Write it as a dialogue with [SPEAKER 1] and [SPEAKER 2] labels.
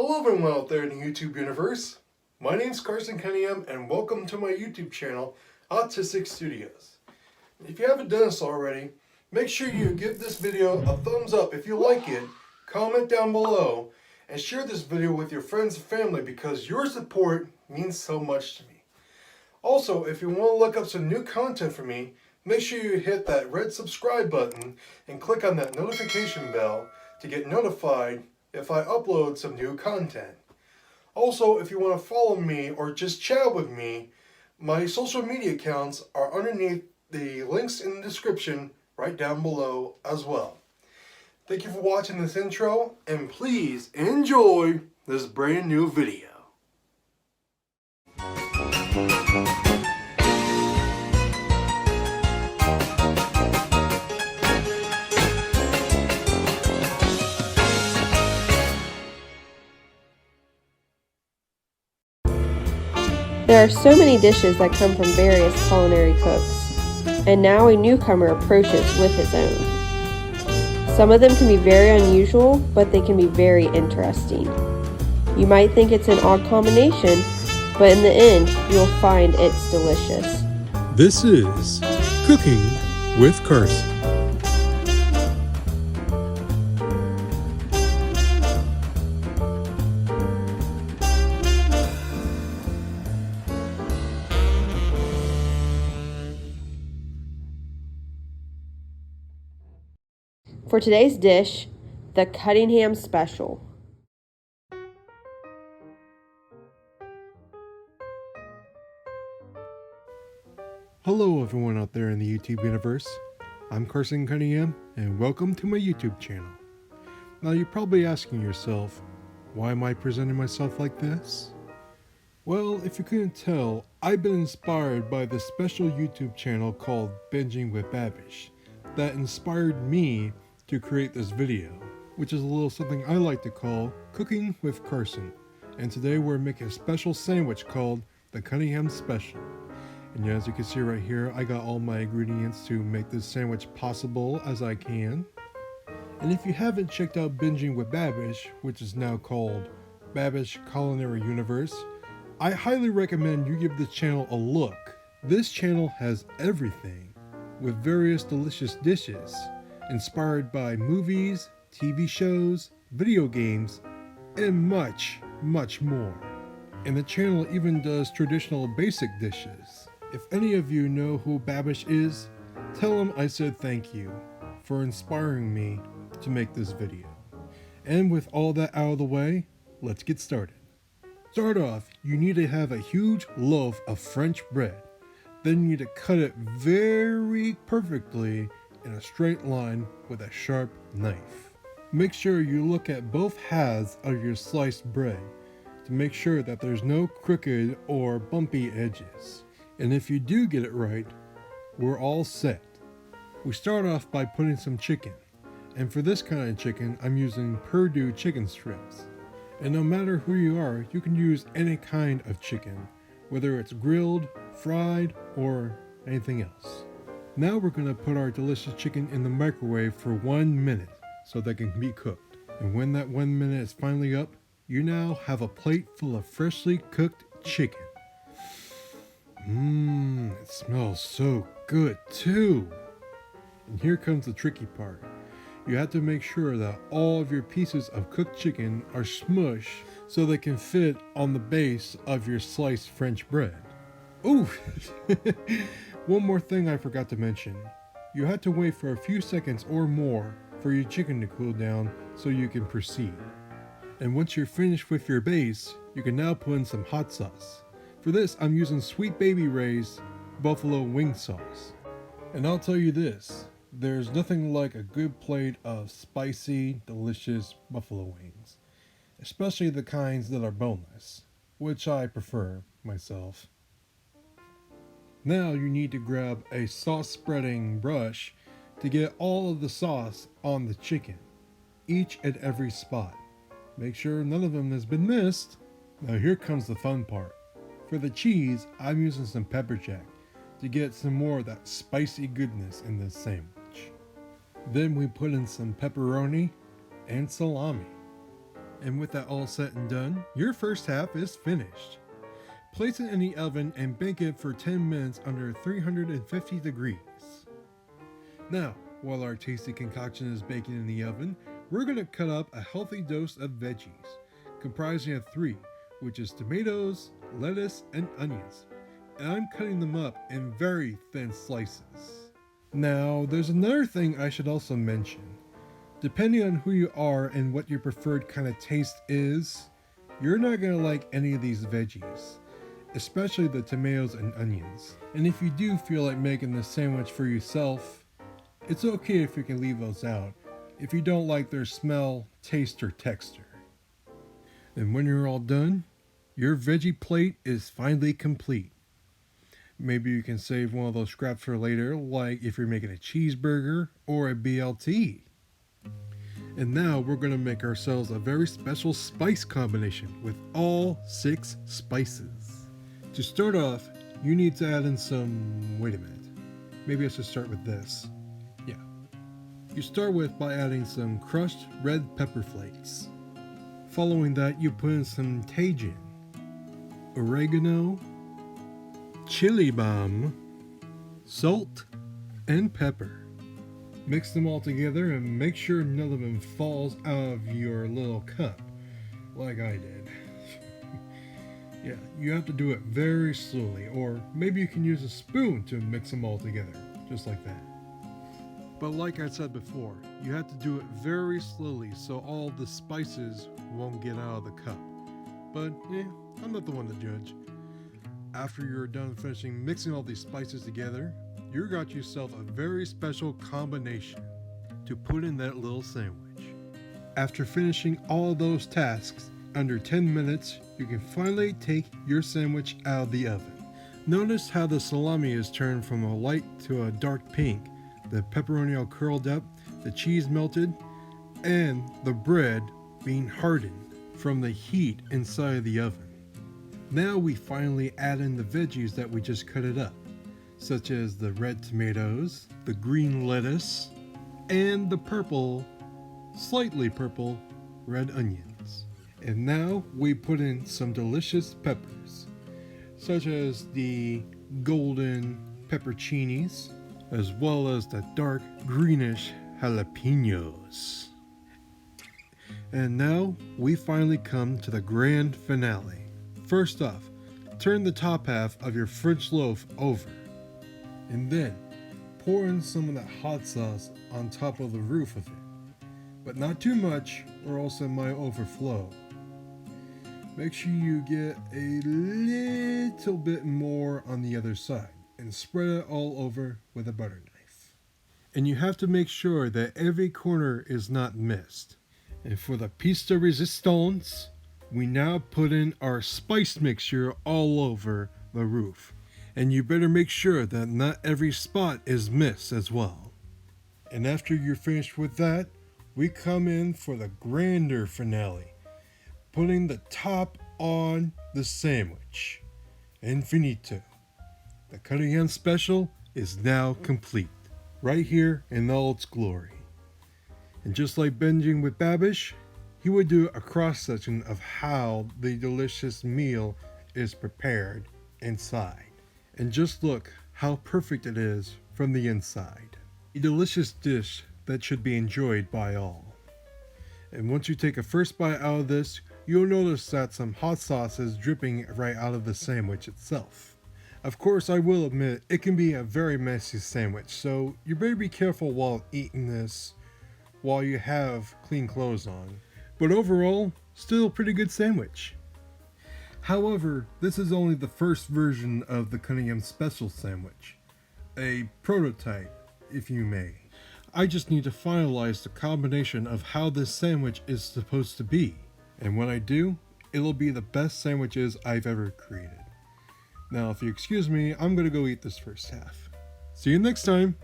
[SPEAKER 1] Hello everyone out there in the YouTube universe. My name's Carsyn Cunningham and welcome to my YouTube channel, Autistic Studios. If you haven't done this already, make sure you give this video a thumbs up if you like it, comment down below, and share this video with your friends and family because your support means so much to me. Also, if you want to look up some new content from me, make sure you hit that red subscribe button and click on that notification bell to get notified if I upload some new content. Also, if you want to follow me or just chat with me, my social media accounts are underneath the links in the description right down below as well. Thank you for watching this intro, and please enjoy this brand new video.
[SPEAKER 2] There are so many dishes that come from various culinary cooks, and now a newcomer approaches with his own. Some of them can be very unusual, but they can be very interesting. You might think it's an odd combination, but in the end, you'll find it's delicious.
[SPEAKER 3] This is Cooking with Carsyn.
[SPEAKER 2] For today's dish, the Cunningham Special.
[SPEAKER 3] Hello everyone out there in the YouTube universe. I'm Carsyn Cunningham and welcome to my YouTube channel. Now you're probably asking yourself, why am I presenting myself like this? Well, if you couldn't tell, I've been inspired by this special YouTube channel called Binging with Babish that inspired me to create this video, which is a little something I like to call Cooking with Carsyn. And today we're making a special sandwich called the Cunningham Special. And as you can see right here, I got all my ingredients to make this sandwich possible as I can. And if you haven't checked out Binging with Babish, which is now called Babish Culinary Universe, I highly recommend you give this channel a look. This channel has everything, with various delicious dishes, inspired by movies, TV shows, video games, and much, much more. And the channel even does traditional basic dishes. If any of you know who Babish is, tell him I said thank you for inspiring me to make this video. And with all that out of the way, let's get started. Start off, you need to have a huge loaf of French bread. Then you need to cut it very perfectly in a straight line with a sharp knife. Make sure you look at both halves of your sliced bread to make sure that there's no crooked or bumpy edges. And if you do get it right, we're all set. We start off by putting some chicken. And for this kind of chicken, I'm using Perdue chicken strips. And no matter who you are, you can use any kind of chicken, whether it's grilled, fried, or anything else. Now we're going to put our delicious chicken in the microwave for 1 minute so that it can be cooked. And when that 1 minute is finally up, you now have a plate full of freshly cooked chicken. It smells so good too. And here comes the tricky part. You have to make sure that all of your pieces of cooked chicken are smushed so they can fit on the base of your sliced French bread. Ooh! One more thing I forgot to mention. You have to wait for a few seconds or more for your chicken to cool down so you can proceed. And once you're finished with your base, you can now put in some hot sauce. For this, I'm using Sweet Baby Ray's buffalo wing sauce. And I'll tell you this, there's nothing like a good plate of spicy, delicious buffalo wings, especially the kinds that are boneless, which I prefer myself. Now you need to grab a sauce spreading brush to get all of the sauce on the chicken, each at every spot. Make sure none of them has been missed. Now here comes the fun part. For the cheese, I'm using some pepper jack to get some more of that spicy goodness in this sandwich. Then we put in some pepperoni and salami. And with that all set and done, your first half is finished. Place it in the oven and bake it for 10 minutes under 350 degrees. Now, while our tasty concoction is baking in the oven, we're going to cut up a healthy dose of veggies, comprising of 3, which is tomatoes, lettuce, and onions. And I'm cutting them up in very thin slices. Now, there's another thing I should also mention. Depending on who you are and what your preferred kind of taste is, you're not going to like any of these veggies, especially the tomatoes and onions. And if you do feel like making this sandwich for yourself, it's okay if you can leave those out, if you don't like their smell, taste, or texture. And when you're all done, your veggie plate is finally complete. Maybe you can save one of those scraps for later, like if you're making a cheeseburger or a BLT. And now we're going to make ourselves a very special spice combination with all 6 spices. To start off, you need to add in some... wait a minute. Maybe I should start with this. Yeah. You start with by adding some crushed red pepper flakes. Following that, you put in some Cajun, oregano, chili balm, salt, and pepper. Mix them all together and make sure none of them falls out of your little cup, like I did. Yeah, you have to do it very slowly, or maybe you can use a spoon to mix them all together, just like that. But like I said before, you have to do it very slowly so all the spices won't get out of the cup. But I'm not the one to judge. After you're done finishing mixing all these spices together, you got yourself a very special combination to put in that little sandwich. After finishing all those tasks, under 10 minutes, you can finally take your sandwich out of the oven. Notice how the salami is turned from a light to a dark pink, the pepperoni all curled up, the cheese melted, and the bread being hardened from the heat inside of the oven. Now we finally add in the veggies that we just cut it up, such as the red tomatoes, the green lettuce, and the purple, slightly purple, red onions. And now we put in some delicious peppers, such as the golden pepperoncinis, as well as the dark greenish jalapenos. And now we finally come to the grand finale. First off, turn the top half of your French loaf over, and then pour in some of that hot sauce on top of the roof of it, but not too much or else it might overflow. Make sure you get a little bit more on the other side and spread it all over with a butter knife. And you have to make sure that every corner is not missed. And for the piece de resistance, we now put in our spice mixture all over the roof. And you better make sure that not every spot is missed as well. And after you're finished with that, we come in for the grander finale, putting the top on the sandwich. And finito. The Cunningham special is now complete, right here in all its glory. And just like binging with Babish, he would do a cross-section of how the delicious meal is prepared inside. And just look how perfect it is from the inside. A delicious dish that should be enjoyed by all. And once you take a first bite out of this, you'll notice that some hot sauce is dripping right out of the sandwich itself. Of course, I will admit, it can be a very messy sandwich, so you better be careful while eating this while you have clean clothes on. But overall, still a pretty good sandwich. However, this is only the first version of the Cunningham Special sandwich. A prototype, if you may. I just need to finalize the combination of how this sandwich is supposed to be. And when I do, it'll be the best sandwiches I've ever created. Now, if you excuse me, I'm gonna go eat this first half. See you next time!